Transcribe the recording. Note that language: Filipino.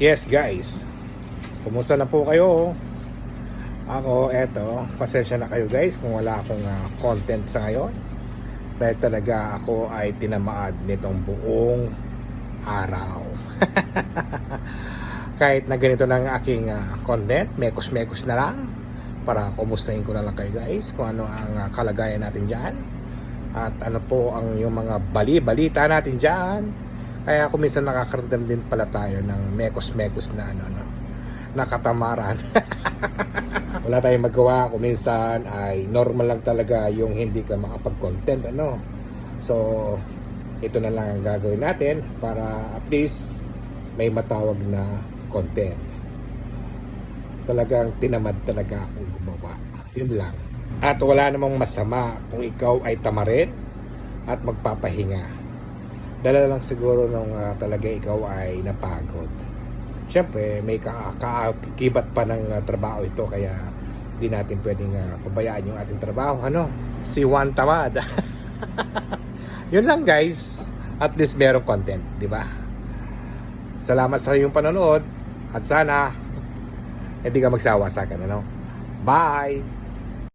Yes guys, kumusta na po kayo? Ako, eto, pasensya na kayo guys kung wala akong content sa ngayon. Dahil talaga ako ay tinamaad nitong buong araw. Kahit na ganito lang aking content, mekos-mekos na lang para kumustahin ko na lang kayo guys kung ano ang kalagayan natin dyan. At ano po ang yung mga bali-balita natin dyan. Kaya kung minsan nakakaramdam din pala tayo ng mekos-mekos na nakatamaran. Wala tayong magawa kung minsan ay normal lang talaga yung hindi ka makapag-content So ito na lang ang gagawin natin para at least may matawag na content. Talagang tinamad talaga akong gumawa. Yun lang. At wala namang masama kung ikaw ay tamarin at magpapahinga. Dala lang siguro nung talaga ikaw ay napagod. Siyempre, may kaakibat pa ng trabaho ito kaya di natin pwedeng pabayaan yung ating trabaho. Si Juan Tamad. Yun lang guys. At least merong content, di ba? Salamat sa iyong panonood at sana hindi ka magsawa sa akin. Bye!